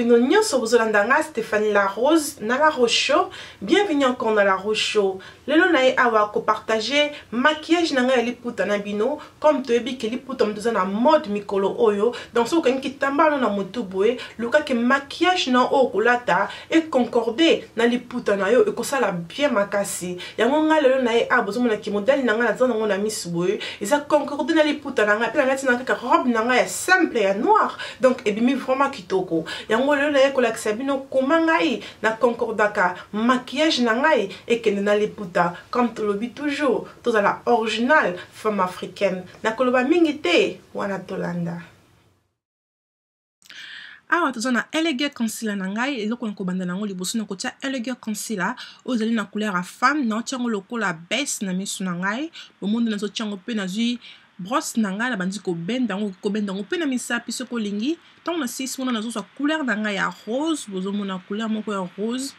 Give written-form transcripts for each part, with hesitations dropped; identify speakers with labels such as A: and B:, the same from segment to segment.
A: bino nyonso bozolanda Stéphanie La Rose na La Roche Show. Bienvenue encore dans La Roche Show. Lelo na awa ko partager maquillage na ngai liputa na bino comme toyebi ke liputa mtoza na mode mikolo oyo dans ce kan ki tambalo na mutuboe luka ke maquillage na o kolata et concordé na liputa na yo e ko sala bien makasi. Yango nga lelo na abozomona ki modèle na nga na zona ngona misboe eza concordé na liputa na nga pe na tina ka robe na nga ya simple ya noir donc ebimi vraiment kitoko. Yango lelo na ko lakisa bino koma ngai na concordaka maquillage na ngai et ke na liputa comme tu le dis toujours, tu as la originale femme africaine. Na koloba mingite wana tolanda. Awa tozana elegant concealer na ngai eloko nko banda nango liboso na kotia elegant concealer ozali na couleur à femme na tiango lokola baisse na misu na ngai au monde na zo tiango pe na zui brosse na ngai na bandi ko benda ngo pe na misapi soko lingi tant na 6 mona na zo sa couleur na ngai ya rose bozo mona couleur moko ya rose.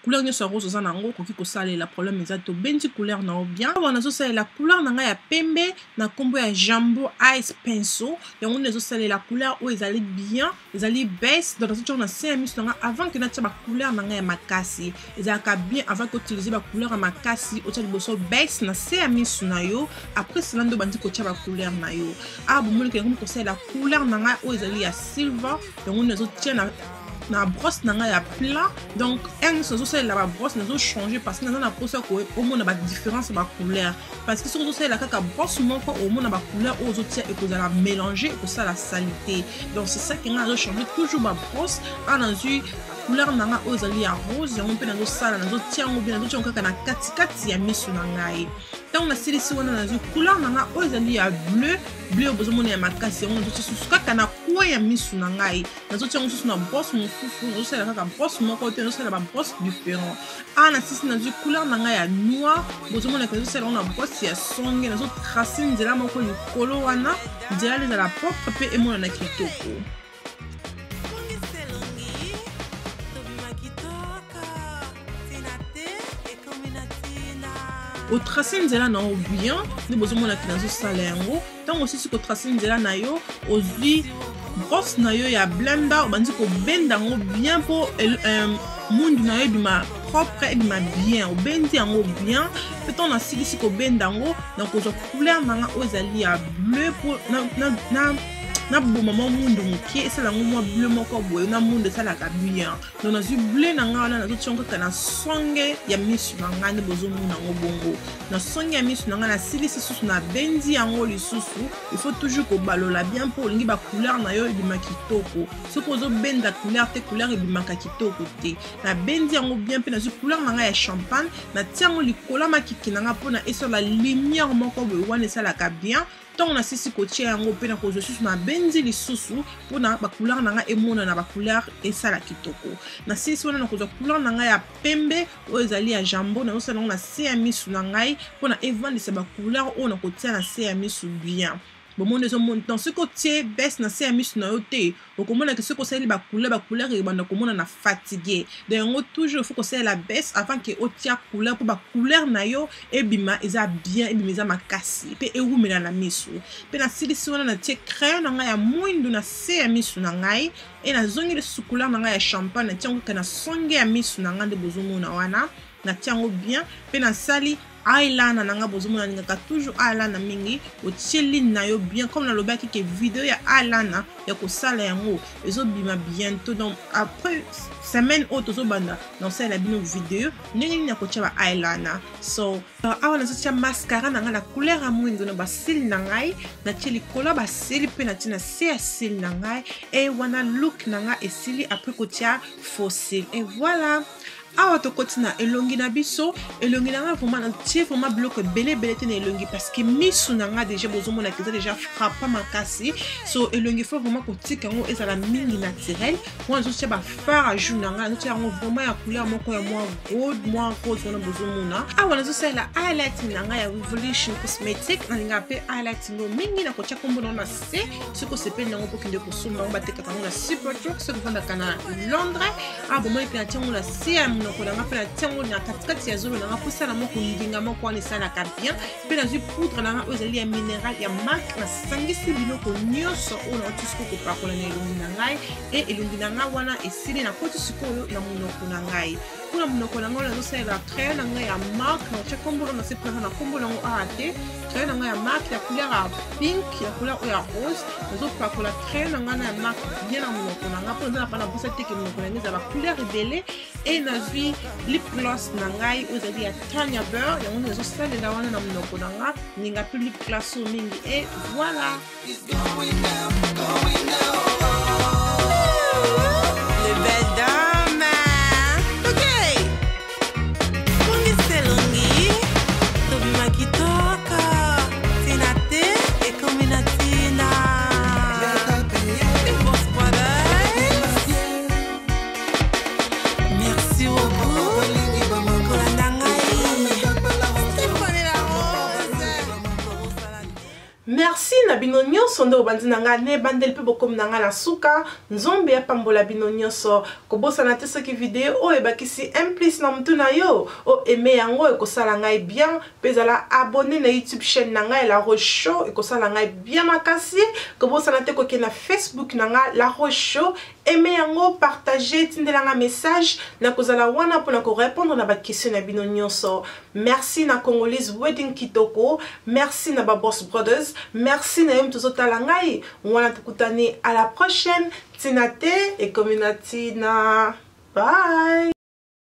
A: Couleur nyo sa rose oza nango koki kosala la problème eza to bendi couleur na bien wana zo sala la couleur na nga ya pembe na kombo ya Jambo Ice Pencil yango nezo sala la couleur o ezali bien ezali baisse dans cette na CMS na avant que na tia ba couleur na nga ya makasi ezalaka bien avant que utiliser ba couleur ya makasi o tia liboso baisse na CMS na yo après cela ndo bandi ko tia ba couleur na yo bo moni ke ko sala la couleur na nga o ezali ya silver yango nezo tia na brosse na nga ya plat donc un so ça la brosse nazo changer parce que na posa ko au moins na différence ba couleur parce que so ça la kaka brosse moko au moins na ba couleur aux autres et que ça la mélanger pour ça la saleté donc c'est ça qui nazo changer toujours ba brosse en azu couleur na nga ozali ya rose yango pe nazo sala nazo tiango bien nazo tiango kaka na kati ya misu na ngai donc na silisi wana nazo couleur na nga ozali ya bleu bozomona ya makasi yango nazo susu kaka na kwa ya misu na ngai nazo tiango susu na brosse mosusu nazo sala kaka brosse moko te nazo sala ba brosse différent na sisi nazo couleur na nga ya noir bozomona nazo sala na brosse ya songe nazo tracer nzela moko likolo wana nzela ezala propre pe emona na kitoko. Au tracé nzela na bien ni bozomona ki nazo sala yango tant aussi ko tracé nzela na yo ozwi brosse na yo ya blender bandi ko benda ngo bien po mundu na yo bima propre et bima bien o bendi yango bien peut-on na silisi ko benda ngo donc ozo couleur na nga ozali ya bleu po na boma mundu mukie esala ngo mwa bleu moko boye na mundu esala ka bien donc na zu bleu na nga na zo tionka kana songe ya misu na nga ne bozo muna ngo bongo na songe ya misu na nga na silisi susu na bendi yango lisusu il faut toujours ko balola bien pour lingi ba couleur na yo ebima kitoko soko zo benda couleur te couleur ebima ka kitoko te na bendi yango bien pe na zu couleur na nga ya champagne na tiango likola makiki na nga pona eso la lumière moko boye wana esala ka bien donc na sisi ko tia yango pe na ko zo susu na bendi lisusu pona ba couleur na nga emona na ba couleur esala kitoko na sisi wana na ko zo couleur na nga ya pembe o ezali ya Jambo na osala na CMS na ngai pona evandisa ba couleur o na ko tia na CMS bien bon monde dans ce côté baisse na CMS na yote au komona que ce ko sala ba couleur e banda komona na fatigué donc toujours faut ko sala la baisse avant que o tia couleur pour ba couleur na yo ebima eza bien ebima eza makasi pe ewumela na misu pe na silisi wana na tie crayon na ngai ya mwindu na CMS na ngai et na zongi le couleur na ngai ya champagne na tiango kana songe ya misu na ngai de bozomona wana na tiango bien pe na sali eyeliner nanga bozomona ningaka toujours eyeliner mingi otieli na yo bien comme na lobaki ke vidéo ya eyeliner ya kosala yango ezobima bientôt donc après semaine auto zobanda dans celle la bino vidéo ndenge nini akotia ba eyeliner so awa na sotia mascara nanga na couleur ya mwindo na basili na ngai na tieli kola basili pe na tina se asili na ngai et wana look nanga esili après kotia faux cils et voilà. Awa to kotina elongi na biso elongi na nga vraiment na tie vraiment bloc belé te na elongi parce que misu na nga déjà bozomona que déjà frappa makasi so elongi faut vraiment ko tika ngo ezala mingi naturel moi je sais ba fard à jour na nga no tia ngo vraiment ya couleur moko ya moi gold moi rose wana bozomona awa na zo sala highlight na nga ya Revolution Cosmetics na nga pe highlight ngo mingi na ko tia kombo na se ce ko sepel na ngo pour kinde ko sumba ngo bateka na super truck ce ko vanda kana Londres bon moi pe na tia ngo la CM monoko na nga pe na tiango na katikati ya zolo na nga po sala moko ndinga moko wana esalaka bien pe nazwi poudre na nga oyo ezali ya minéral ya marque nasangisi biloko nyonso oyo nauti sikoyo kopakola na elongi na ngai e elongi na nga wana esili nakoti sikoyo na monoko na ngai mpona monoko na ngai nazosalela crayon na ngai ya marque natia kombolo na se presa na kombolo yango awa te crayon na ngai ya marque ya couleur ya pink ya couleur oyo ya rose nazopakola crayon na ngai na ya marque bien na monoko na ngai mpo naza na pana mposa teke monoko na ngai eza bacouleur ebele e nazwi lip gloss na ngai oyo ezali ya Tanya Burr yango nazosalela wana na monoko na ngai ninga mpe lip gloss oyo mingi e voilà. Merci na bino nyonso nde obandi na nga ne bandeli pe bokomi na nga na suka nzombe ya pambola bino nyonso kobosana te soki video oyo ebakisi implice na mutu na yo o eme yango ekosala ngai bien pe ezala abonné na YouTube chaîne na ngai La Roche Show ekosala ngai bien makasi kobosana te koke na Facebook na nga La Roche Show eme yango partager tindela nga message na kozala wana mpona korépondre na bakestion na bino nyonso. Merci na Congolese Wedding Kitoko, merci na ba Boss Brothers, merci na yem tozotala ngai wana tukutani à la prochaine. Tina te et community na bye.